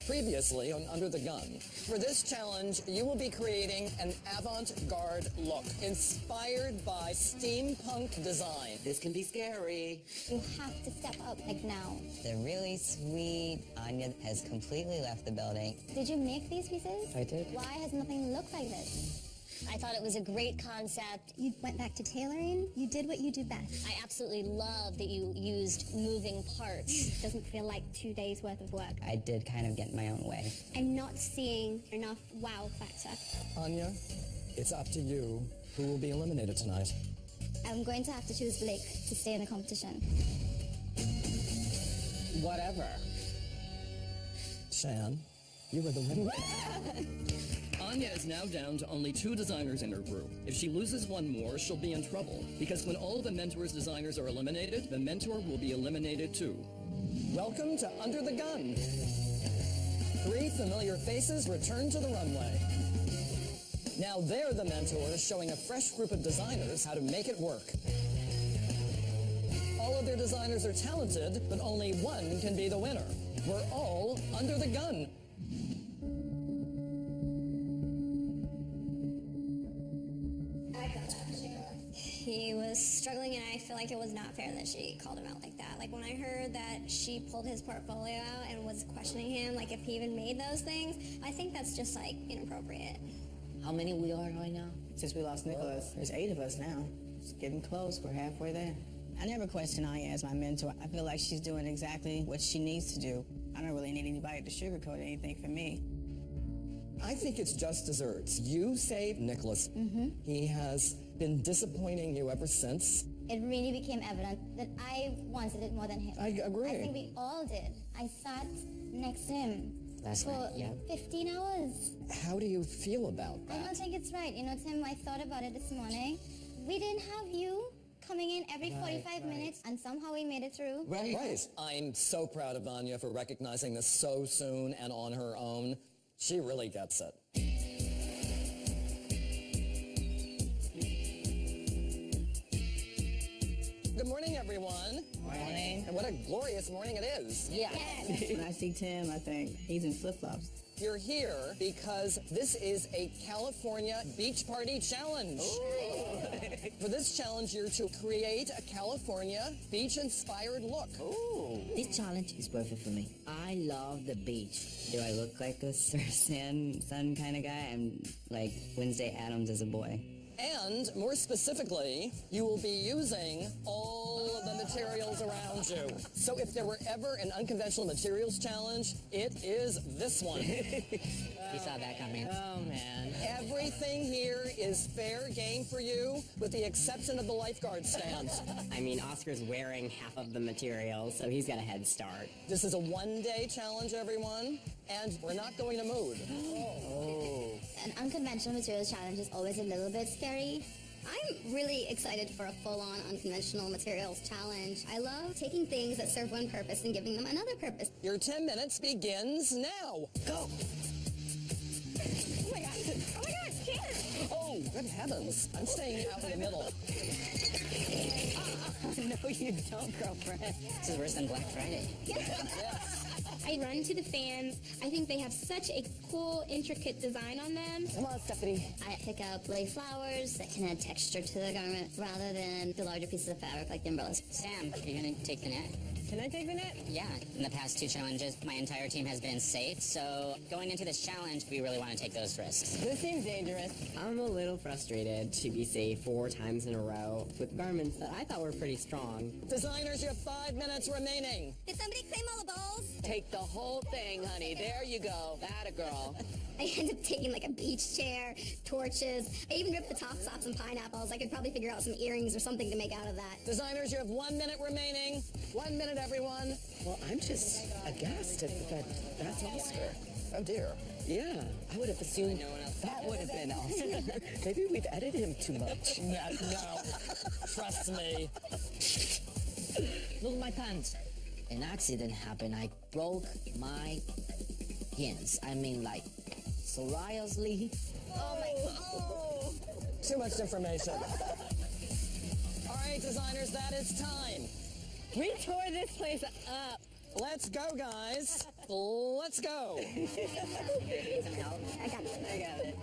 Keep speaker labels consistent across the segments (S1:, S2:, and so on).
S1: Previously on Under the Gun. For this challenge, you will be creating an avant-garde look inspired by steampunk design.
S2: This can be scary.
S3: You have to step up, like now.
S2: The really sweet Anya has completely left the building.
S3: Did you make these pieces?
S2: I did.
S3: Why has nothing looked like this?
S4: I thought it was a great concept.
S3: You went back to tailoring. You did what you do best.
S4: I absolutely love that you used moving parts.
S3: Doesn't feel like 2 days worth of work.
S2: I did kind of get in my own way.
S3: I'm not seeing enough wow factor.
S1: Anya, it's up to you who will be eliminated tonight.
S3: I'm going to have to choose Blake to stay in the competition.
S2: Whatever.
S1: Shan, you were the winner. Anya is now down to only 2 designers in her group. If she loses one more, she'll be in trouble. Because when all the mentor's designers are eliminated, the mentor will be eliminated too. Welcome to Under the Gun. 3 familiar faces return to the runway. Now they're the mentors showing a fresh group of designers how to make it work. All of their designers are talented, but only one can be the winner. We're all under the gun.
S5: He was struggling, and I feel like it was not fair that she called him out like that. Like, when I heard that she pulled his portfolio out and was questioning him, like, if he even made those things, I think that's just, like, inappropriate.
S2: How many we are right now?
S6: Since we lost Nicholas, there's 8 of us now. It's getting close. We're halfway there. I never question Anya as my mentor. I feel like she's doing exactly what she needs to do. I don't really need anybody to sugarcoat anything for me.
S1: I think it's just desserts. You saved Nicholas. He has been disappointing you ever since.
S3: It really became evident that I wanted it more than him.
S1: I agree.
S3: I think we all did. I sat next to him
S2: Last
S3: for
S2: night, yeah.
S3: 15 hours.
S1: How do you feel about
S3: I don't
S1: that?
S3: think it's right. You know, Tim, I thought about it this morning. We didn't have you coming in every 45 minutes, and somehow we made it through.
S1: Right. I'm so proud of Anya for recognizing this so soon and on her own. She really gets it. Good morning, everyone.
S6: Morning.
S1: And what a glorious morning it is.
S2: Yeah.
S6: When I see Tim, I think he's in flip-flops.
S1: You're here because this is a California beach party challenge. For this challenge, you're to create a California beach-inspired look.
S2: This challenge is perfect for me. I love the beach. Do I look like a sun kind of guy? I'm like Wednesday Addams as a boy.
S1: And more specifically, you will be using all of the materials around you. So if there were ever an unconventional materials challenge, it is this one.
S2: You saw that coming.
S6: Oh, man.
S1: Everything here is fair game for you, with the exception of the lifeguard stand.
S2: I mean, Oscar's wearing half of the materials, so he's got a head start.
S1: This is a one-day challenge, everyone, and we're not going to mood.
S3: An unconventional materials challenge is always a little bit scary.
S5: I'm really excited for a full-on unconventional materials challenge. I love taking things that serve one purpose and giving them another purpose.
S1: Your 10 minutes begins now. Go!
S5: Oh my God, can't!
S1: Oh, good heavens. I'm staying out in the middle.
S2: No, you don't, girlfriend. This is worse than Black Friday.
S1: Yes.
S5: I run to the fans. I think they have such a cool, intricate design on them.
S1: Come on, Stephanie.
S4: I pick up lace flowers that can add texture to the garment rather than the larger pieces of fabric like the umbrellas.
S2: Sam, you're gonna take the net?
S6: Can I take the net?
S2: Yeah, in the past 2 challenges, my entire team has been safe, so going into this challenge, we really want to take those risks.
S6: This seems dangerous.
S7: I'm a little frustrated to be safe 4 times in a row with garments that I thought were pretty strong.
S1: Designers, you have 5 minutes remaining.
S5: Did somebody claim all the balls?
S7: Take the whole thing, honey. There you go. That a girl.
S5: I ended up taking like a beach chair, torches. I even ripped the tops off some pineapples. I could probably figure out some earrings or something to make out of that.
S1: Designers, you have 1 minute remaining. 1 minute, everyone.
S7: Well, I'm just aghast that that's Oscar.
S1: Oh, dear.
S7: Yeah, I would have assumed that would have been Oscar. Maybe we've edited him too much.
S1: No. Trust me.
S2: Look at my pants. An accident happened. I broke my hands. I mean, like, seriously?
S1: Too much information. All right, designers, that is time.
S6: We tore this place up.
S1: Let's go, guys. Let's go.
S2: Some help? I got it.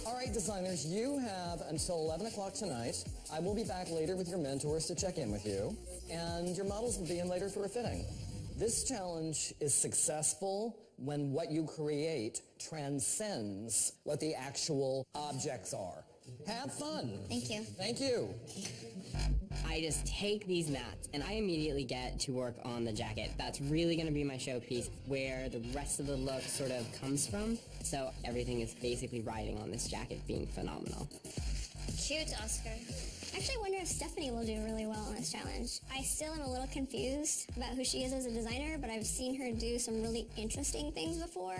S1: All right, designers, you have until 11 o'clock tonight. I will be back later with your mentors to check in with you, and your models will be in later for a fitting. This challenge is successful when what you create transcends what the actual objects are. Have fun.
S4: Thank you.
S1: Thank you.
S7: I just take these mats and I immediately get to work on the jacket. That's really going to be my showpiece, where the rest of the look sort of comes from. So everything is basically riding on this jacket being phenomenal.
S5: Cute, Oscar. Actually, I wonder if Stephanie will do really well on this challenge. I still am a little confused about who she is as a designer, but I've seen her do some really interesting things before.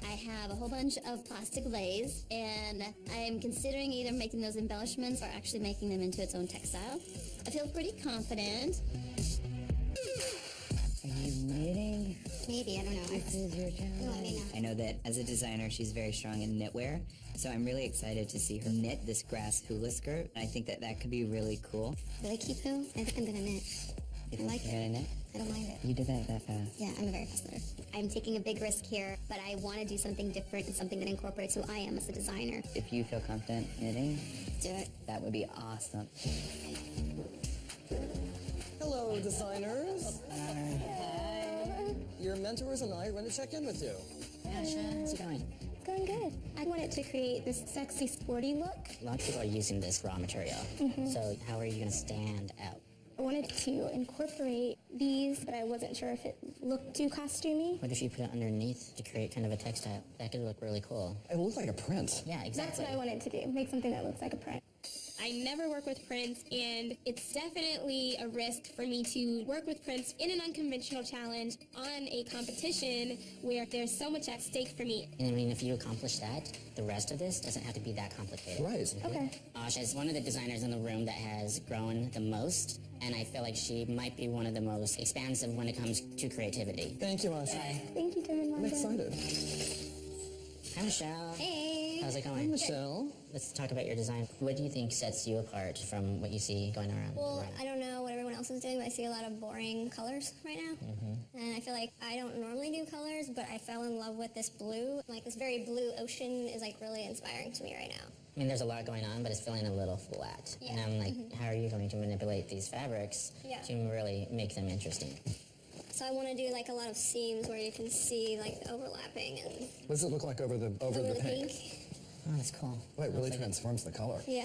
S4: I have a whole bunch of plastic glaze, and I'm considering either making those embellishments or actually making them into its own textile. I feel pretty confident.
S2: Are you knitting?
S4: Maybe, I don't know.
S2: This is your challenge.
S4: No, I may not.
S2: I know that as a designer, she's very strong in knitwear, so I'm really excited to see her knit this grass hula skirt. I think that that could be really cool.
S4: Really cute though? I think I'm gonna knit.
S2: You
S4: I like
S2: you're
S4: it.
S2: gonna knit?
S4: I don't mind it.
S2: You did that fast.
S4: Yeah, I'm a very fast knitter. I'm taking a big risk here, but I want to do something different and something that incorporates who I am as a designer.
S2: If you feel confident knitting,
S4: Let's do it.
S2: that would be awesome.
S1: Hello, designers. Your mentors and I are going to check in with you.
S2: How's it going?
S5: It's going good. I wanted to create this sexy, sporty look.
S2: A lot of people are using this raw material. So how are you going to stand out?
S5: I wanted to incorporate these, but I wasn't sure if it looked too costumey.
S2: What if you put it underneath to create kind of a textile? That could look really cool.
S1: It looks like a print.
S2: Yeah,
S5: That's
S2: exactly.
S5: what I wanted to do, make something that looks like a print. I never work with prints, and it's definitely a risk for me to work with prints in an unconventional challenge on a competition where there's so much at stake for me.
S2: And I mean, if you accomplish that, the rest of this doesn't have to be that complicated.
S1: Right.
S5: Okay.
S2: Asha is one of the designers in the room that has grown the most, and I feel like she might be one of the most expansive when it comes to creativity.
S1: Thank you, Asha.
S5: Thank you, Tim and
S1: I'm
S5: Wanda.
S1: excited.
S2: Hi, Michelle.
S4: Hey.
S2: How's it
S1: Hi,
S2: going?
S1: Michelle.
S2: Let's talk about your design. What do you think sets you apart from what you see going around?
S5: Well, I don't know what everyone else is doing, but I see a lot of boring colors right now. And I feel like I don't normally do colors, but I fell in love with this blue. Like, this very blue ocean is, like, really inspiring to me right now.
S2: I mean, there's a lot going on, but it's feeling a little flat.
S5: Yeah.
S2: And I'm like, how are you going to manipulate these fabrics
S5: Yeah.
S2: to really make them interesting?
S5: So I want to do, like, a lot of seams where you can see, like, the overlapping and
S1: What does it look like over the
S5: over the
S1: pink?
S5: pink.
S2: Oh, that's cool.
S1: Oh, it really transforms the color.
S5: Yeah.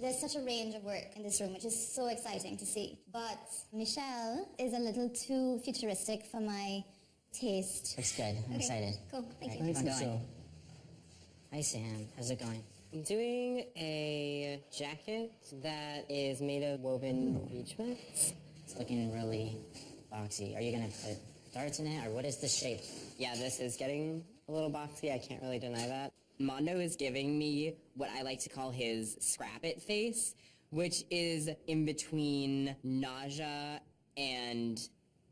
S3: There's such a range of work in this room, which is so exciting to see. But Michelle is a little too futuristic for my taste.
S2: That's good. I'm excited.
S5: Cool. Thank you.
S1: Thanks,
S2: How's it going?
S1: Michelle.
S2: Hi, Sam. How's it going?
S7: I'm doing a jacket that is made of woven beach mats.
S2: It's looking really boxy. Are you going to put darts in it, or what is the shape?
S7: Yeah, this is getting a little boxy. I can't really deny that. Mondo is giving me what I like to call his scrap it face, which is in between nausea and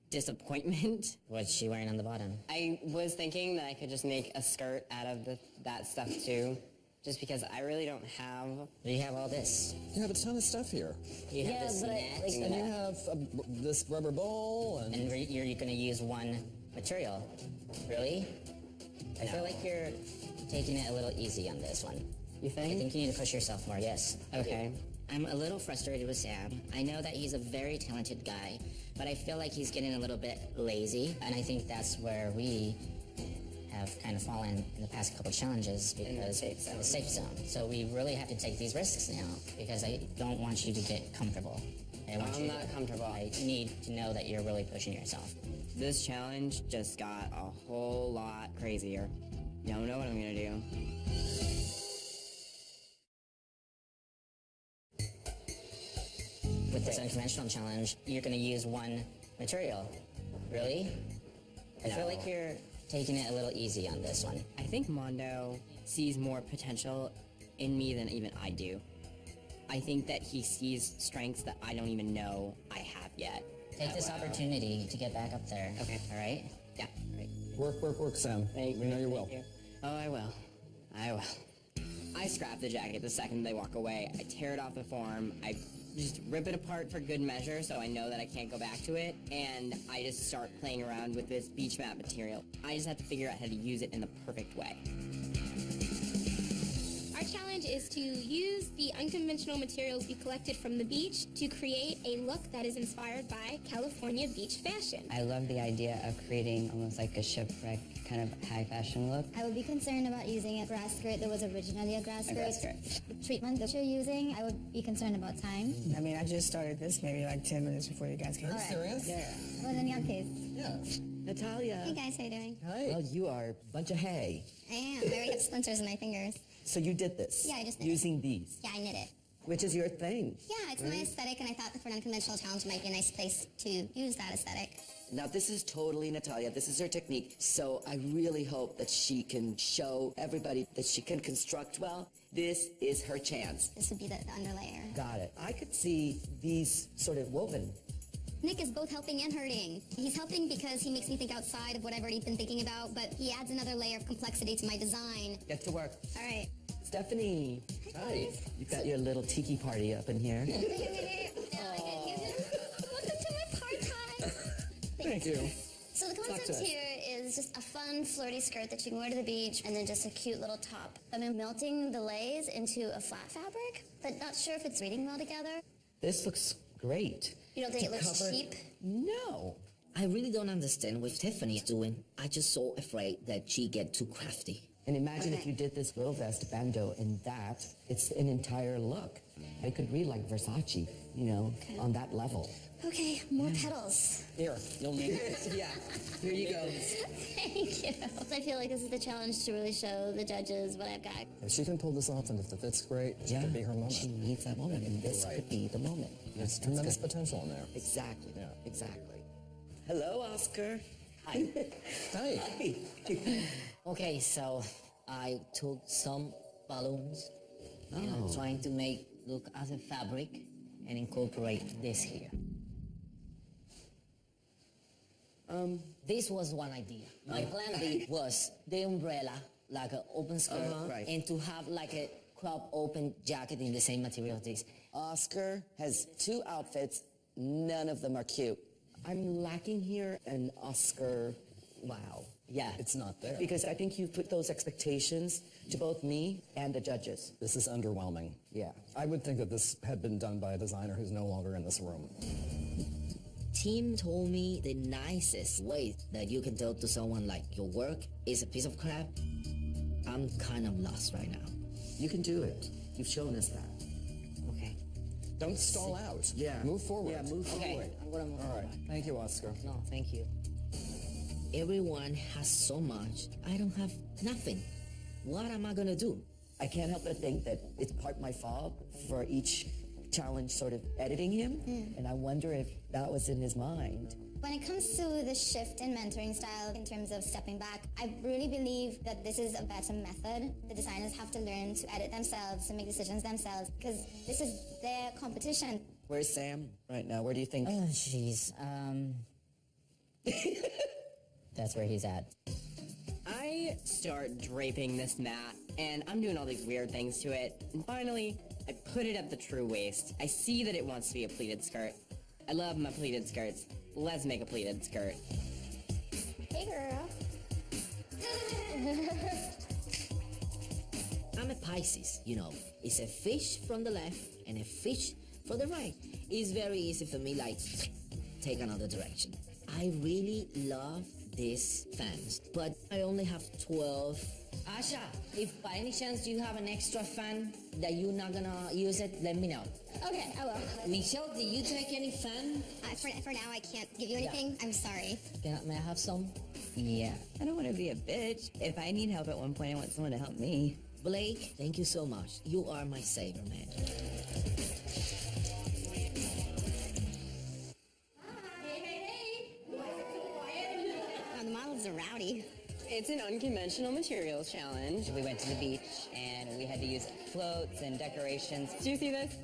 S7: disappointment.
S2: What's she wearing on the bottom?
S7: I was thinking that I could just make a skirt out of that stuff too, just because I really don't have...
S2: You have all this.
S1: You have a ton of stuff here.
S2: You have this net,
S1: And you have this rubber ball and...
S2: and you're going to use one material. Really? I feel like you're taking it a little easy on this one.
S7: You
S2: I
S7: think?
S2: think you need to push yourself more, yes.
S7: Okay.
S2: I'm a little frustrated with Sam. I know that he's a very talented guy, but I feel like he's getting a little bit lazy, and I think that's where we have kind of fallen in the past couple challenges because it's the safe zone. So we really have to take these risks now because I don't want you to get comfortable. I want
S7: I'm
S2: you
S7: not comfortable.
S2: I need to know that you're really pushing yourself.
S7: This challenge just got a whole lot crazier. Don't know what I'm gonna do.
S2: With this unconventional challenge, you're going to use one material. Really? I feel like you're taking it a little easy on this one.
S7: I think Mondo sees more potential in me than even I do. I think that he sees strengths that I don't even know I have yet.
S2: Take this opportunity to get back up there.
S7: Okay.
S2: All right?
S7: Yeah. Right.
S1: Work, Sam.
S7: Thank
S1: We know you will.
S7: Thank you. Oh, I will. I will. I scrap the jacket the second they walk away. I tear it off the form. I just rip it apart for good measure so I know that I can't go back to it. And I just start playing around with this beach mat material. I just have to figure out how to use it in the perfect way.
S8: Our challenge is to use the unconventional materials we collected from the beach to create a look that is inspired by California beach fashion.
S9: I love the idea of creating almost like a shipwreck kind of high fashion look.
S3: I would be concerned about using a grass skirt that was originally a grass skirt. The treatment that you're using, I would be concerned about time.
S6: I mean, I just started this maybe like 10 minutes before you guys came.
S3: All right.
S1: Serious?
S6: Yeah.
S3: Well, in your case.
S1: Yeah.
S10: Natalia.
S5: Hey guys, how you doing?
S1: Hi.
S10: Well, you are a bunch of hay.
S5: I am. I already have splinters in my fingers.
S10: So you did this?
S5: Yeah, I just knit it.
S10: Using these?
S5: Yeah, I knit it.
S10: Which is your thing?
S5: Yeah, it's my aesthetic, and I thought for an unconventional challenge might be a nice place to use that aesthetic.
S10: Now, this is totally Natalia. This is her technique. So I really hope that she can show everybody that she can construct well. This is her chance.
S5: This would be the underlayer.
S10: Got it. I could see these sort of woven.
S5: Nick is both helping and hurting. He's helping because he makes me think outside of what I've already been thinking about, but he adds another layer of complexity to my design.
S10: Get to work.
S5: All right.
S10: Stephanie.
S1: Hi.
S10: You've got your little tiki party up in here.
S5: Welcome to my part-time.
S1: Thank you.
S5: So the concept here is just a fun, flirty skirt that you can wear to the beach, and then just a cute little top. I'm melting the lays into a flat fabric, but not sure if it's reading well together.
S10: This looks great.
S5: You don't think it looks
S10: cover-
S5: cheap?
S10: No.
S11: I really don't understand what Tiffany is doing. I just so afraid that she get too crafty.
S10: And imagine if you did this little vest bandeau and that, it's an entire look. It could read like Versace, you know, on that level.
S5: Okay, more petals.
S1: Here, you'll need it.
S10: Yeah, here you go.
S5: Thank you.
S4: I feel like this is the challenge to really show the judges what I've got.
S1: If she can pull this off and if the fit's great, it could be her moment.
S10: She needs that moment, and this
S1: Right.
S10: could be the moment.
S1: There's tremendous potential in there.
S10: Exactly.
S1: Yeah.
S10: Exactly. Hello, Oscar.
S11: Hi.
S1: Hi.
S11: Okay, so I took some balloons and I'm trying to make look as a fabric and incorporate this here. This was one idea. My plan B was the umbrella, like an open skirt,
S10: Right.
S11: and to have like a crop open jacket in the same material as this.
S10: Oscar has 2 outfits. None of them are cute. I'm lacking here an Oscar wow. Yeah.
S1: It's not there.
S10: Because I think you put those expectations to both me and the judges.
S1: This is underwhelming.
S10: Yeah.
S1: I would think that this had been done by a designer who's no longer in this room.
S11: Tim told me the nicest way that you can tell to someone like your work is a piece of crap. I'm kind of lost right now.
S10: You can do it. You've shown us that.
S11: Okay.
S1: Don't stall out.
S10: Yeah.
S1: Move forward.
S10: Yeah, move
S11: Okay,
S10: forward.
S11: I'm gonna move
S1: All right.
S11: forward.
S1: Thank you, Oscar.
S11: No, thank you. Everyone has so much. I don't have nothing. What am I gonna do?
S10: I can't help but think that it's part my fault for each challenge sort of editing him. And I wonder if that was in his mind.
S3: When it comes to the shift in mentoring style in terms of stepping back, I really believe that this is a better method. The designers have to learn to edit themselves, to make decisions themselves, because this is their competition.
S10: Where's Sam right now? Where do you think?
S11: Oh, jeez. That's where he's at.
S7: I start draping this mat, and I'm doing all these weird things to it. And finally, I put it at the true waist. I see that it wants to be a pleated skirt. I love my pleated skirts. Let's make a pleated skirt.
S5: Hey, girl.
S11: I'm a Pisces, you know. It's a fish from the left and a fish from the right. It's very easy for me, like, take another direction. I really love these fans, but I only have 12. Asha, if by any chance you have an extra fan that you're not gonna use it, let me know.
S5: Okay, I will.
S11: Michelle, do you take any fan?
S5: For now, I can't give you anything. I'm sorry.
S11: May I have some?
S9: Yeah. I don't want to be a bitch. If I need help at one point, I want someone to help me.
S11: Blake, thank you so much. You are my savior, man.
S5: The models are rowdy.
S7: It's an unconventional materials challenge.
S9: We went to the beach and we had to use floats and decorations.
S7: Did you see this?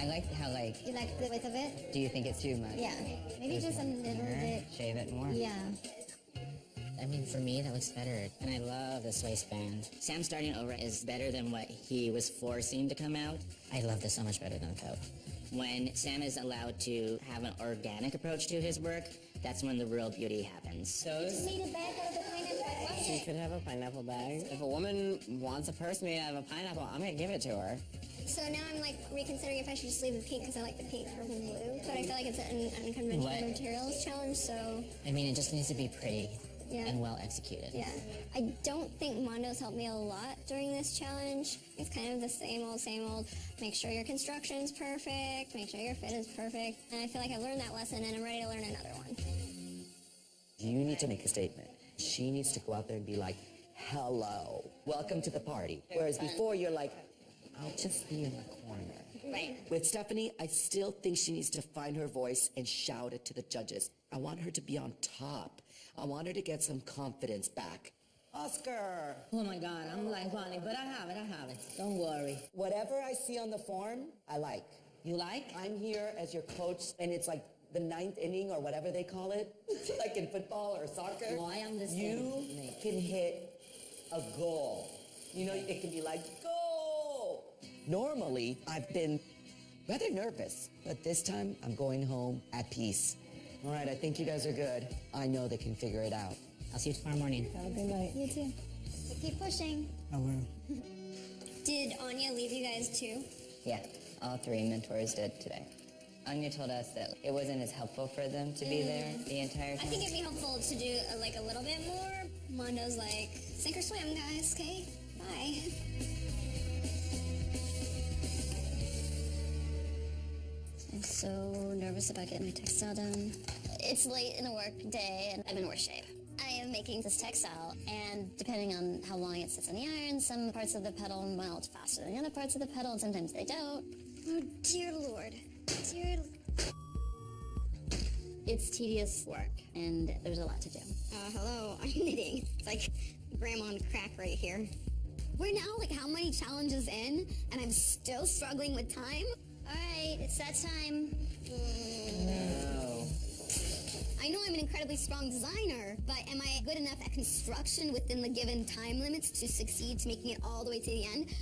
S9: I like how, like,
S3: You like the width of it?
S9: do you think it's too much?
S3: Yeah. Maybe just a little bit.
S9: Shave it more?
S3: Yeah.
S2: I mean, for me, that looks better. And I love this waistband. Sam starting over is better than what he was forcing to come out. I love this so much better than the coat. When Sam is allowed to have an organic approach to his work, that's when the real beauty happens.
S7: So she could have a pineapple bag. If a woman wants a purse made out of a pineapple, I'm gonna give it to her.
S5: So now I'm like reconsidering if I should just leave the pink because I like the pink over blue. But I feel like it's an unconventional materials challenge, so...
S2: I mean, it just needs to be pretty and well executed.
S5: Yeah. I don't think Mondo's helped me a lot during this challenge. It's kind of the same old. Make sure your construction's perfect, make sure your fit is perfect. And I feel like I've learned that lesson and I'm ready to learn another one.
S10: You need to make a statement. She needs to go out there and be like, hello, welcome to the party. Whereas before you're like, I'll just be in the corner.
S5: Right.
S10: With Stephanie, I still think she needs to find her voice and shout it to the judges. I want her to be on top. I want her to get some confidence back. Oscar!
S11: Oh my God, I'm like funny, but I have it. Don't worry.
S10: Whatever I see on the form, I like.
S11: You like?
S10: I'm here as your coach, and it's like the 9th inning or whatever they call it, like in football or soccer.
S11: Well, I understand.
S10: You can hit a goal. You know, it can be like, goal! Normally, I've been rather nervous, but this time I'm going home at peace. All right, I think you guys are good. I know they can figure it out.
S2: I'll see you tomorrow morning.
S6: Have a good night.
S5: You too. So keep pushing.
S6: I will.
S5: Did Anya leave you guys too?
S9: Yeah, all 3 mentors did today. Anya told us that it wasn't as helpful for them to be there the entire time.
S5: I think it'd be helpful to do like a little bit more. Mondo's like, sink or swim, guys, okay? Bye.
S4: I'm so nervous about getting my textile done. It's late in a work day and I'm in worse shape. I am making this textile, and depending on how long it sits in the iron, some parts of the petal melt faster than the other parts of the petal, and sometimes they don't.
S5: Oh, dear Lord. Dear...
S4: It's tedious work, and there's a lot to do.
S5: Hello, I'm knitting. It's like grandma on crack right here. We're now like how many challenges in, and I'm still struggling with time?
S4: All right, it's that time.
S9: No.
S5: I know I'm an incredibly strong designer, but am I good enough at construction within the given time limits to succeed to making it all the way to the end?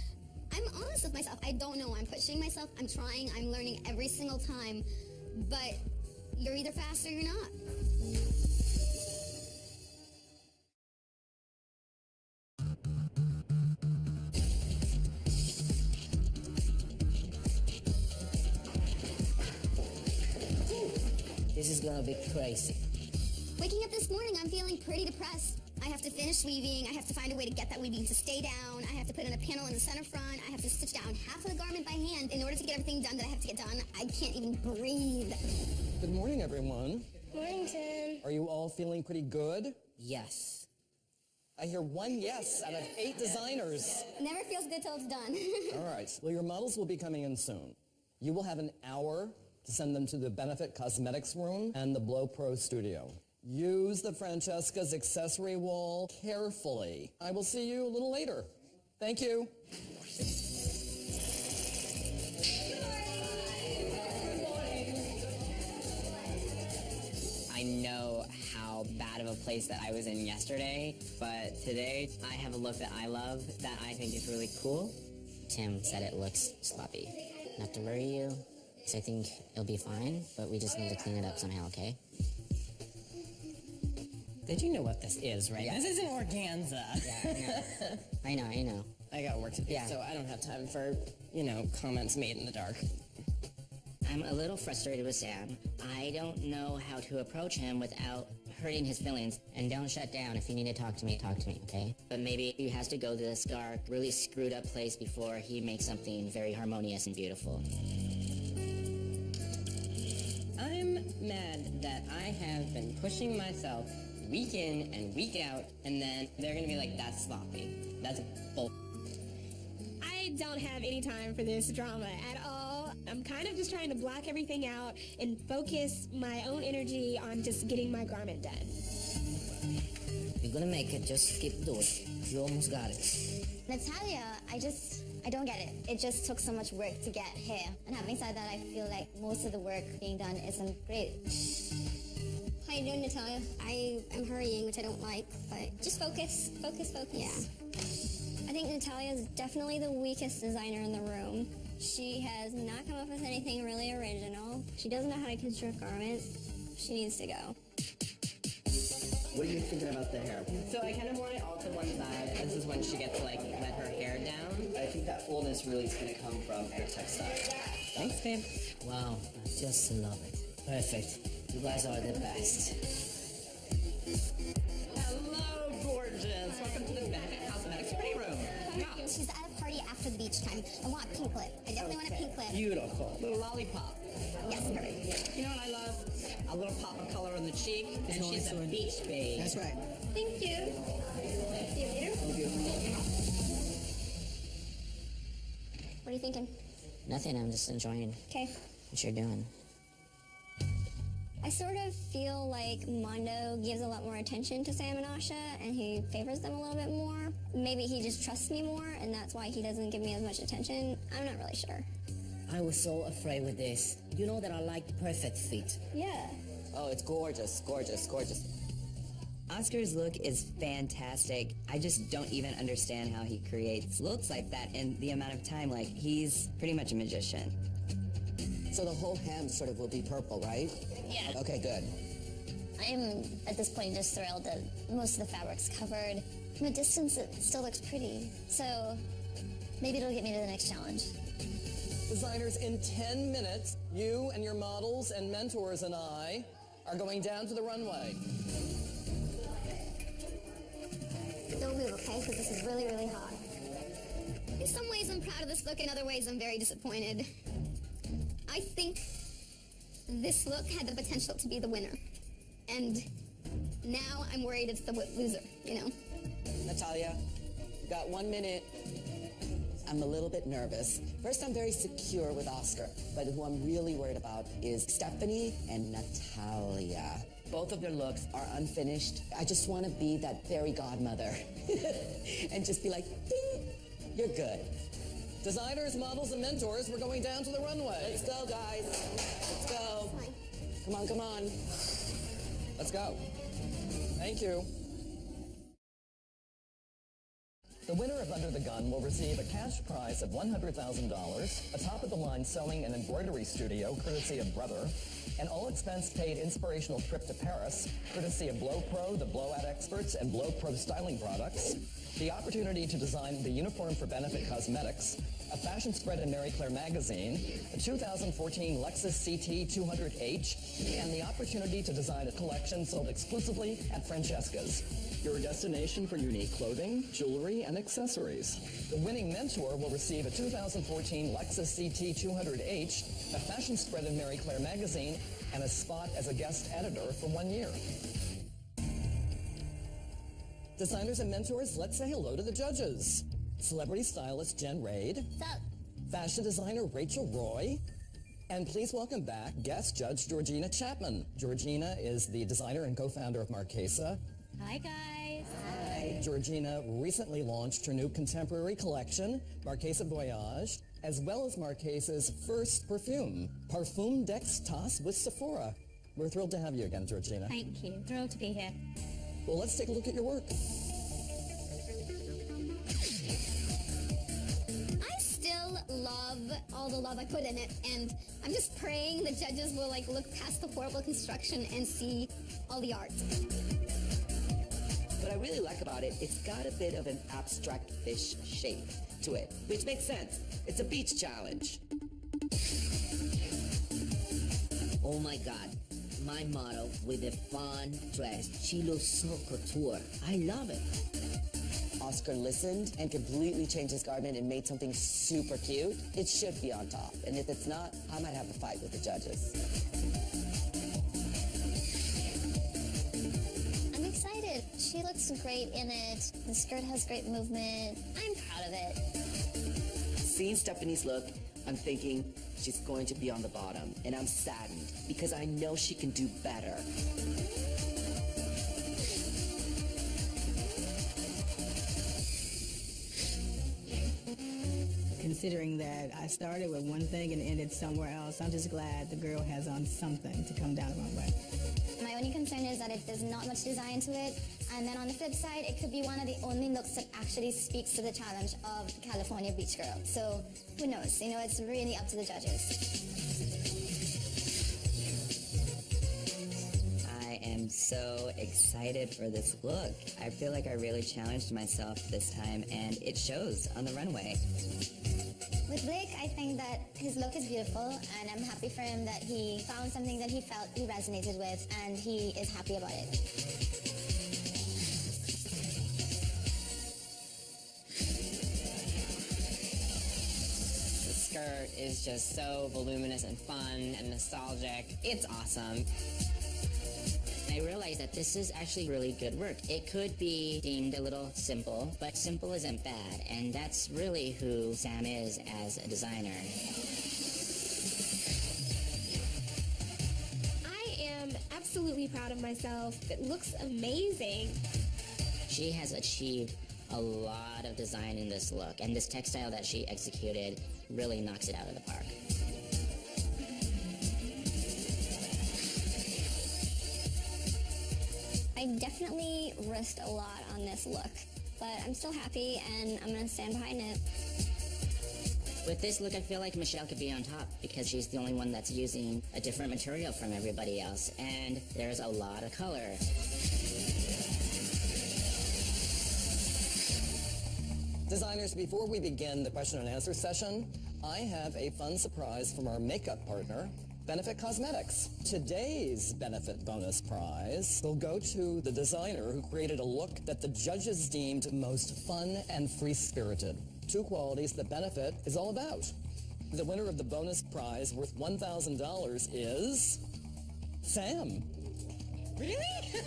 S5: I'm honest with myself. I don't know. I'm pushing myself. I'm trying. I'm learning every single time. But you're either fast or you're not.
S11: This is gonna be crazy.
S5: Waking up this morning, I'm feeling pretty depressed. I have to finish weaving. I have to find a way to get that weaving to stay down. I have to put in a panel in the center front. I have to stitch down half of the garment by hand in order to get everything done that I have to get done. I can't even breathe.
S1: Good morning, everyone.
S5: Morning, Tim.
S1: Are you all feeling pretty good?
S11: Yes.
S1: I hear 1 yes out of 8 designers.
S5: Never feels good till it's done.
S1: All right. Well, your models will be coming in soon. You will have an hour to send them to the Benefit Cosmetics Room and the Blow Pro Studio. Use the Francesca's accessory wall carefully. I will see you a little later. Thank you.
S7: I know how bad of a place that I was in yesterday, but today I have a look that I love that I think is really cool.
S2: Tim said it looks sloppy. Not to worry you, because I think it'll be fine, but we just need to clean it up somehow, okay?
S7: Did you know what this is, right?
S2: Yeah.
S7: This isn't organza.
S2: Yeah, I know.
S7: I got work to do,
S2: Yeah.
S7: so I don't have time for, comments made in the dark.
S2: I'm a little frustrated with Sam. I don't know how to approach him without hurting his feelings. And don't shut down. If you need to talk to me, okay? But maybe he has to go to this dark, really screwed up place before he makes something very harmonious and beautiful.
S7: I'm mad that I have been pushing myself week in and week out, and then they're gonna be like, that's sloppy. That's bull.
S8: I don't have any time for this drama at all. I'm kind of just trying to block everything out and focus my own energy on just getting my garment done.
S11: You're gonna make it. Just keep doing it. You almost got it.
S3: Natalia, I don't get it. It just took so much work to get here. And having said that, I feel like most of the work being done isn't great.
S5: How you doing, Natalia? I am hurrying, which I don't like, but just focus. Focus. Yeah. I think Natalia is definitely the weakest designer in the room. She has not come up with anything really original. She doesn't know how to construct garments. She needs to go.
S7: What are you thinking about the hair? So I kind of want it all to one side. This is when she gets to, like, let her hair down. I think that fullness really is going to come from her textile. Thanks, babe.
S11: Wow, I just love it. Perfect. You guys are the best.
S1: Hello, gorgeous. Welcome to the Benefit Cosmetics Pretty Room.
S3: She's at a party after the beach time. I want a pink lip. I definitely want a pink lip.
S1: Beautiful. Little lollipop.
S3: Yes, perfect.
S1: You know what I love? A little pop of color on the cheek, and she's a beach babe.
S6: That's right.
S5: Thank you. See you later. What are you thinking?
S2: Nothing, I'm just enjoying
S5: Okay.
S2: what you're doing.
S5: I sort of feel like Mondo gives a lot more attention to Sam and Asha, and he favors them a little bit more. Maybe he just trusts me more, and that's why he doesn't give me as much attention. I'm not really sure.
S11: I was so afraid with this. You know that I like the perfect fit.
S5: Yeah.
S10: Oh, it's gorgeous, gorgeous, gorgeous.
S7: Oscar's look is fantastic. I just don't even understand how he creates looks like that in the amount of time. Like, he's pretty much a magician.
S10: So the whole hem sort of will be purple, right?
S4: Yeah.
S10: Okay, good.
S4: I am, at this point, just thrilled that most of the fabric's covered. From a distance, it still looks pretty. So maybe it'll get me to the next challenge.
S1: Designers, in 10 minutes, you and your models and mentors and I are going down to the runway.
S3: Don't move, okay? Because this is really, really hot. In some ways, I'm proud of this look. In other ways, I'm very disappointed. I think this look had the potential to be the winner. And now I'm worried it's the loser, you know?
S10: Natalia, you got 1 minute. I'm a little bit nervous. First, I'm very secure with Oscar, but who I'm really worried about is Stephanie and Natalia. Both of their looks are unfinished. I just want to be that fairy godmother and just be like, ding, you're good.
S1: Designers, models, and mentors, we're going down to the runway.
S10: Let's go, guys. Let's go. Come on, come on.
S1: Let's go. Thank you. The winner of Under the Gun will receive a cash prize of $100,000, a top-of-the-line sewing and embroidery studio, courtesy of Brother, an all-expense-paid inspirational trip to Paris, courtesy of Blow Pro, the blowout experts, and Blow Pro styling products, the opportunity to design the uniform for Benefit Cosmetics, a fashion spread in Marie Claire magazine, a 2014 Lexus CT 200H, and the opportunity to design a collection sold exclusively at Francesca's, your destination for unique clothing, jewelry, and accessories. The winning mentor will receive a 2014 Lexus CT 200H, a fashion spread in Marie Claire magazine, and a spot as a guest editor for 1 year. Designers and mentors, let's say hello to the judges. Celebrity stylist Jen Raid.
S4: What's up?
S1: Fashion designer Rachel Roy. And please welcome back guest judge Georgina Chapman. Georgina is the designer and co-founder of Marchesa.
S5: Hi, guys.
S1: Hi. Georgina recently launched her new contemporary collection, Marchesa Voyage, as well as Marchesa's first perfume, Parfum d'Extase with Sephora. We're thrilled to have you again, Georgina.
S5: Thank you. Thrilled to be here.
S1: Well, let's take a look at your work.
S3: I still love all the love I put in it, and I'm just praying the judges will look past the horrible construction and see all the art.
S10: What I really like about it, it's got a bit of an abstract fish shape to it, which makes sense. It's a beach challenge.
S11: Oh my god, my model with a fun dress. She looks so couture. I love it.
S10: Oscar listened and completely changed his garment and made something super cute. It should be on top. And if it's not, I might have a fight with the judges.
S4: I'm excited. She looks great in it. The skirt has great movement. I'm proud of it.
S10: Seeing Stephanie's look, I'm thinking she's going to be on the bottom. And I'm saddened because I know she can do better.
S6: considering that I started with one thing and ended somewhere else, I'm just glad the girl has on something to come down the runway.
S3: My only concern is that there's not much design to it, and then on the flip side, it could be one of the only looks that actually speaks to the challenge of the California beach girl. So who knows? You know, it's really up to the judges.
S9: I am so excited for this look. I feel like I really challenged myself this time, and it shows on the runway.
S3: With Blake, I think that his look is beautiful, and I'm happy for him that he found something that he felt he resonated with, and he is happy about it.
S7: The skirt is just so voluminous and fun and nostalgic. It's awesome.
S2: I realized that this is actually really good work. It could be deemed a little simple, but simple isn't bad, and that's really who Sam is as a designer.
S8: I am absolutely proud of myself. It looks amazing.
S2: She has achieved a lot of design in this look, and this textile that she executed really knocks it out of the park.
S5: I definitely risked a lot on this look, but I'm still happy and I'm gonna stand behind it.
S2: With this look, I feel like Michelle could be on top because she's the only one that's using a different material from everybody else, and there's a lot of color.
S1: Designers, before we begin the question and answer session, I have a fun surprise from our makeup partner, Benefit Cosmetics. Today's Benefit bonus prize will go to the designer who created a look that the judges deemed most fun and free-spirited. Two qualities that Benefit is all about. The winner of the bonus prize worth $1,000 is Sam.
S8: Really?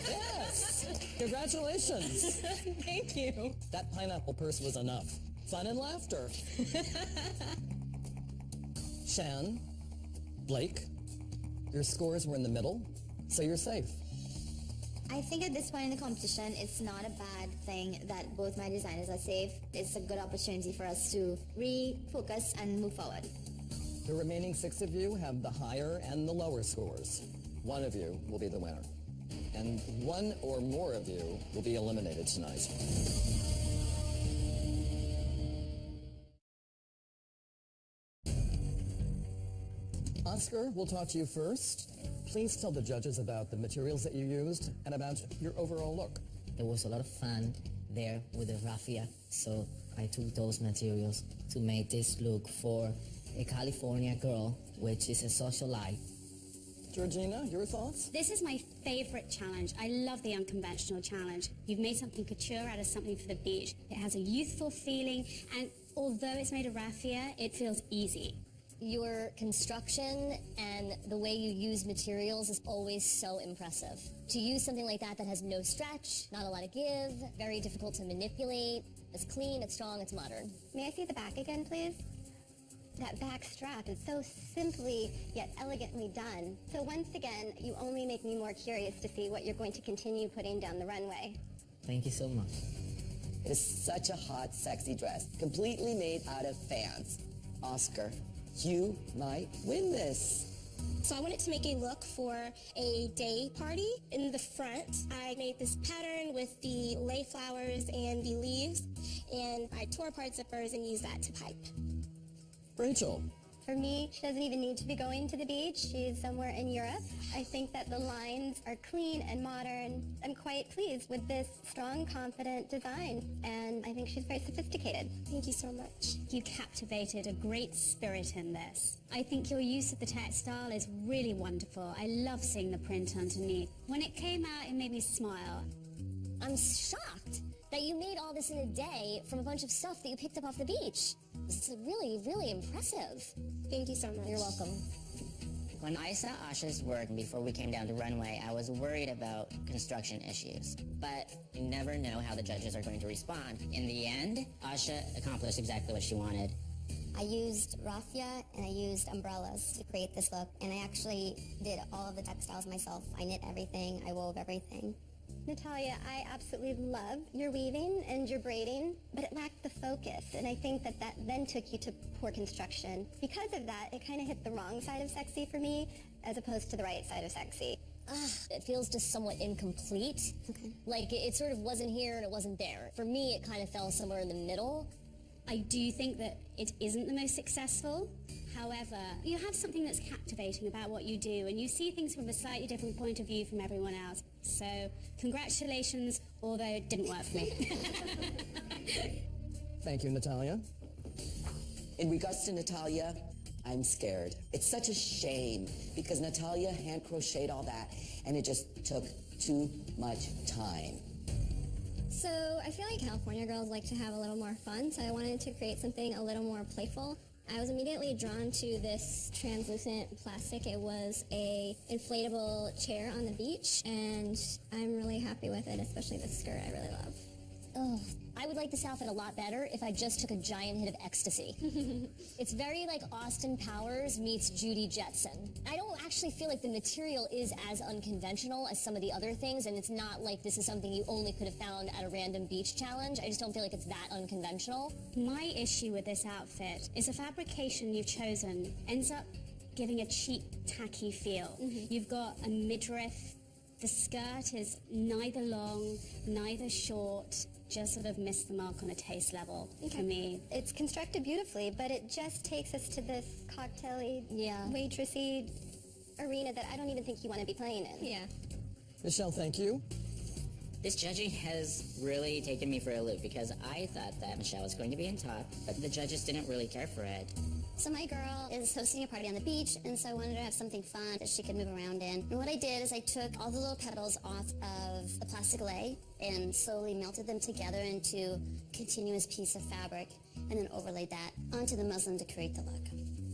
S1: Yes! Congratulations!
S8: Thank you.
S1: That pineapple purse was enough. Fun and laughter. Shan, Blake, your scores were in the middle, so you're safe.
S3: I think at this point in the competition, it's not a bad thing that both my designers are safe. It's a good opportunity for us to refocus and move forward.
S1: The remaining 6 of you have the higher and the lower scores. One of you will be the winner. And one or more of you will be eliminated tonight. Oscar, we'll talk to you first. Please tell the judges about the materials that you used and about your overall look.
S11: There was a lot of fun there with the raffia, so I took those materials to make this look for a California girl, which is a socialite.
S1: Georgina, your thoughts?
S12: This is my favorite challenge. I love the unconventional challenge. You've made something couture out of something for the beach. It has a youthful feeling, and although it's made of raffia, it feels easy.
S4: Your construction and the way you use materials is always so impressive. To use something like that has no stretch, not a lot of give, very difficult to manipulate, it's clean, it's strong, it's modern.
S3: May I see the back again, please? That back strap is so simply yet elegantly done. So once again, you only make me more curious to see what you're going to continue putting down the runway.
S11: Thank you so much.
S10: It is such a hot, sexy dress, completely made out of fans. Oscar, you might win this.
S8: So I wanted to make a look for a day party. In the front, I made this pattern with the lay flowers and the leaves, and I tore apart zippers and used that to pipe.
S1: Rachel.
S3: For me, she doesn't even need to be going to the beach. She's somewhere in Europe. I think that the lines are clean and modern. I'm quite pleased with this strong, confident design, and I think she's very sophisticated.
S8: Thank you so much.
S12: You captivated a great spirit in this. I think your use of the textile is really wonderful. I love seeing the print underneath. When it came out, it made me smile.
S4: I'm shocked that you made all this in a day from a bunch of stuff that you picked up off the beach. It's really, really impressive.
S8: Thank you so much.
S4: You're welcome.
S2: When I saw Asha's work before we came down to Runway, I was worried about construction issues. But you never know how the judges are going to respond. In the end, Asha accomplished exactly what she wanted.
S3: I used raffia and I used umbrellas to create this look, and I actually did all of the textiles myself. I knit everything, I wove everything. Natalia, I absolutely love your weaving and your braiding, but it lacked the focus, and I think that then took you to poor construction. Because of that, it kind of hit the wrong side of sexy for me, as opposed to the right side of sexy.
S13: It feels just somewhat incomplete.
S3: Okay.
S13: Like, it sort of wasn't here and it wasn't there. For me, it kind of fell somewhere in the middle.
S12: I do think that it isn't the most successful. However, you have something that's captivating about what you do, and you see things from a slightly different point of view from everyone else. So, congratulations, although it didn't work for me.
S1: Thank you, Natalia.
S10: In regards to Natalia, I'm scared. It's such a shame because Natalia hand crocheted all that and it just took too much time.
S5: So I feel like California girls like to have a little more fun, so I wanted to create something a little more playful. I was immediately drawn to this translucent plastic. It was a inflatable chair on the beach, and I'm really happy with it, especially the skirt I really love.
S13: Ugh. I would like this outfit a lot better if I just took a giant hit of ecstasy. It's very like Austin Powers meets Judy Jetson. I don't actually feel like the material is as unconventional as some of the other things, and it's not like this is something you only could have found at a random beach challenge. I just don't feel like it's that unconventional.
S12: My issue with this outfit is the fabrication you've chosen ends up giving a cheap, tacky feel. You've got a midriff. The skirt is neither long, neither short, just sort of missed the mark on a taste level for me.
S3: It's constructed beautifully, but it just takes us to this cocktail-y, waitressy arena that I don't even think you want to be playing in.
S5: Yeah.
S1: Michelle, thank you.
S2: This judging has really taken me for a loop because I thought that Michelle was going to be in top, but the judges didn't really care for it.
S4: So my girl is hosting a party on the beach, and so I wanted her to have something fun that she could move around in. And what I did is I took all the little petals off of the plastic lei and slowly melted them together into a continuous piece of fabric, and then overlaid that onto the muslin to create the look.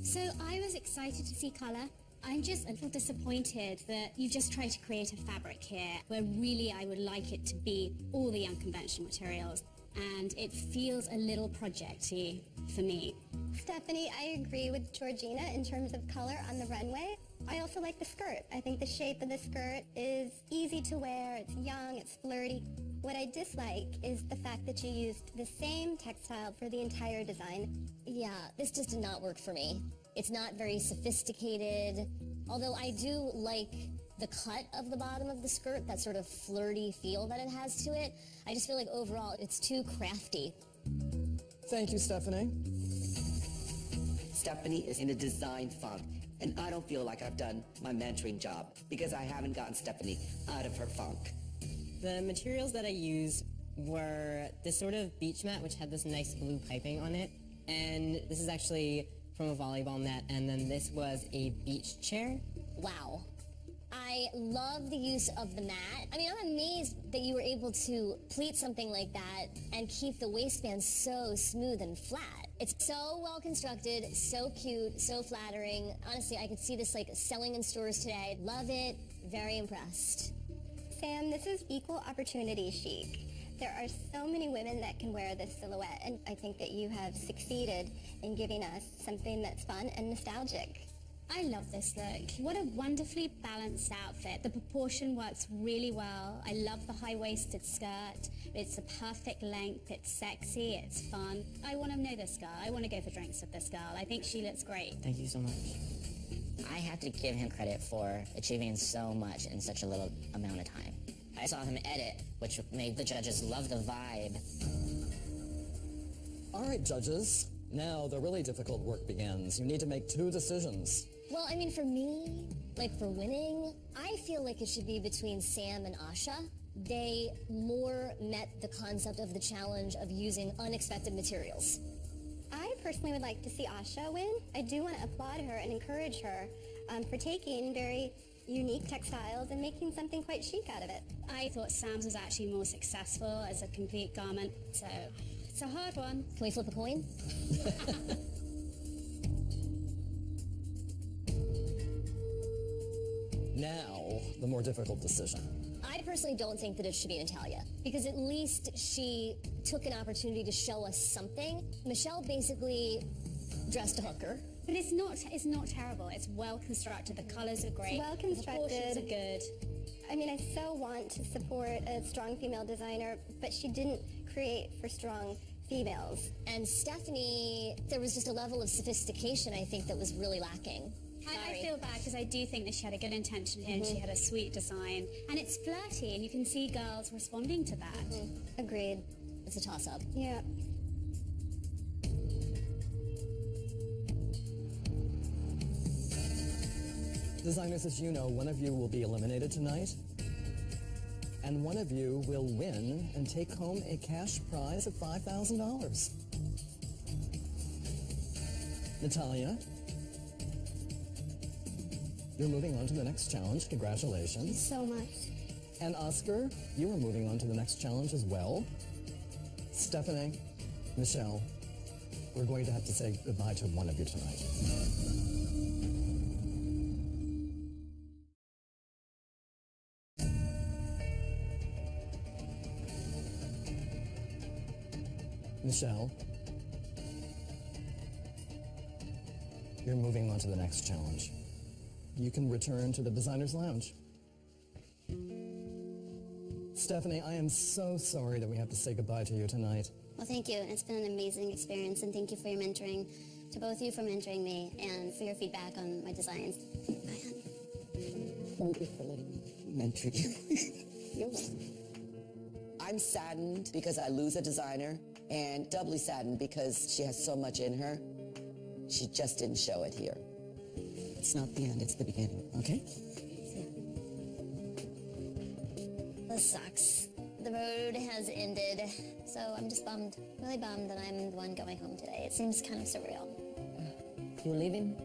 S12: So I was excited to see colour. I'm just a little disappointed that you've just tried to create a fabric here, where really I would like it to be all the unconventional materials. And it feels a little project-y for me.
S3: Stephanie, I agree with Georgina in terms of color on the runway. I also like the skirt. I think the shape of the skirt is easy to wear, it's young, it's flirty. What I dislike is the fact that you used the same textile for the entire design.
S13: Yeah, this just did not work for me. It's not very sophisticated, although I do like the cut of the bottom of the skirt, that sort of flirty feel that it has to it. I just feel like overall it's too crafty.
S1: Thank you, Stephanie.
S10: Stephanie is in a design funk, and I don't feel like I've done my mentoring job because I haven't gotten Stephanie out of her funk.
S7: The materials that I used were this sort of beach mat, which had this nice blue piping on it, and this is actually from a volleyball net, and then this was a beach chair.
S13: Wow. I love the use of the mat. I mean, I'm amazed that you were able to pleat something like that and keep the waistband so smooth and flat. It's so well constructed, so cute, so flattering. Honestly, I could see this like selling in stores today. Love it. Very impressed.
S3: Sam, this is equal opportunity chic. There are so many women that can wear this silhouette, and I think that you have succeeded in giving us something that's fun and nostalgic.
S12: I love this look. What a wonderfully balanced outfit. The proportion works really well. I love the high-waisted skirt. It's a perfect length. It's sexy. It's fun. I want to know this girl. I want to go for drinks with this girl. I think she looks great.
S2: Thank you so much. I have to give him credit for achieving so much in such a little amount of time. I saw him edit, which made the judges love the vibe.
S1: All right, judges. Now the really difficult work begins. You need to make 2 decisions.
S13: Well, I mean, for me, like for winning, I feel like it should be between Sam and Asha. They more met the concept of the challenge of using unexpected materials.
S3: I personally would like to see Asha win. I do want to applaud her and encourage her for taking very unique textiles and making something quite chic out of it.
S12: I thought Sam's was actually more successful as a complete garment, so it's a hard one.
S13: Can we flip a coin?
S1: Now, the more difficult decision.
S13: I personally don't think that it should be Natalia, because at least she took an opportunity to show us something. Michelle basically dressed a hooker.
S12: But it's not terrible. It's well constructed. The colors are great.
S5: It's well constructed.
S12: The proportions are good.
S5: I mean, I so want to support a strong female designer, but she didn't create for strong females.
S13: And Stephanie, there was just a level of sophistication, I think, that was really lacking.
S12: I feel bad because I do think that she had a good intention here and she had a sweet design. And it's flirty and you can see girls responding to that.
S5: Agreed.
S13: It's a toss-up.
S5: Yeah.
S1: Designers, as you know, one of you will be eliminated tonight, and one of you will win and take home a cash prize of $5,000. Natalia, you're moving on to the next challenge. Congratulations.
S5: So much.
S1: And Oscar, you are moving on to the next challenge as well. Stephanie, Michelle, we're going to have to say goodbye to one of you tonight. Michelle, you're moving on to the next challenge. You can return to the Designer's Lounge. Stephanie, I am so sorry that we have to say goodbye to you tonight.
S4: Well, thank you. It's been an amazing experience, and thank you for your mentoring, to both of you for mentoring me, and for your feedback on my designs. Bye, honey.
S10: Thank you for letting me mentor you. You're welcome. I'm saddened because I lose a designer, and doubly saddened because she has so much in her. She just didn't show it here. It's not the end, it's the beginning, okay?
S4: This sucks. The road has ended, so I'm just bummed, really bummed that I'm the one going home today. It seems kind of surreal.
S9: You leaving?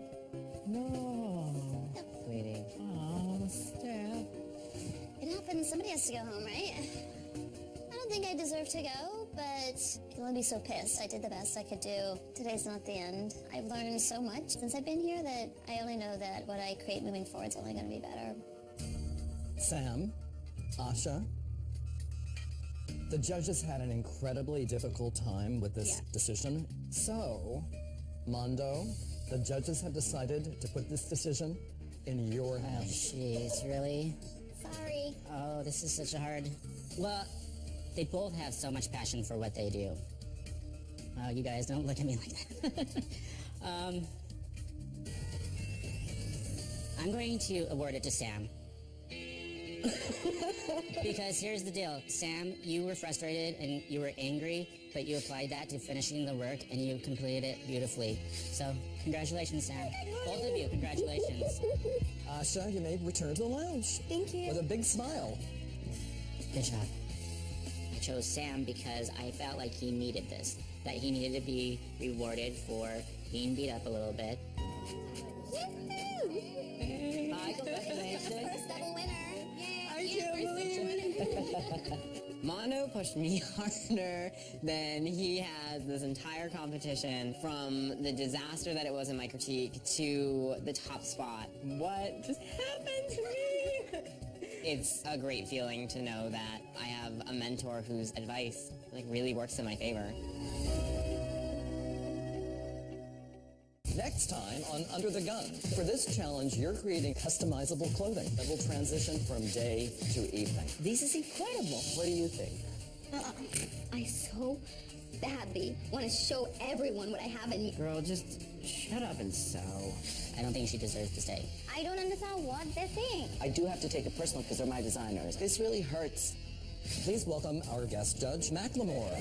S10: No.
S9: Sweetie.
S10: Oh, Steph.
S4: It happens. Somebody has to go home, right? I don't think I deserve to go, but I'll only be so pissed. I did the best I could do. Today's not the end. I've learned so much since I've been here that I only know that what I create moving forward is only going to be better.
S1: Sam, Asha, the judges had an incredibly difficult time with this decision. So, Mondo, the judges have decided to put this decision in your hands.
S2: Jeez, really?
S4: Sorry.
S2: Oh, this is such a hard... Well, they both have so much passion for what they do. Oh, you guys, don't look at me like that. I'm going to award it to Sam. Because here's the deal. Sam, you were frustrated and you were angry, but you applied that to finishing the work and you completed it beautifully. So, congratulations, Sam. Both of you, congratulations.
S1: Asha, you may return to the lounge.
S5: Thank you.
S1: With a big smile.
S2: Good job. I chose Sam because I felt like he needed this. That he needed to be rewarded for being beat up a little bit.
S4: First double winner.
S7: Mono pushed me harder than he has this entire competition, from the disaster that it was in my critique to the top spot. What just happened to me? It's a great feeling to know that I have a mentor whose advice really works in my favor.
S1: Next time on Under the Gun. For this challenge, you're creating customizable clothing that will transition from day to evening.
S11: This is incredible.
S1: What do you think?
S5: I so badly want to show everyone what I have in me.
S7: Girl, just shut up and sew.
S2: I don't think she deserves to stay.
S4: I don't understand what they're saying.
S10: I do have to take it personal because they're my designers. This really hurts.
S1: Please welcome our guest judge, Macklemore.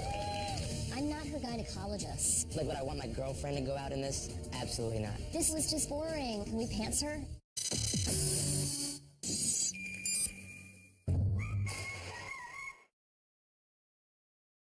S13: I'm not her gynecologist.
S9: Like, would I want my girlfriend to go out in this? Absolutely not.
S13: This was just boring. Can we pants her?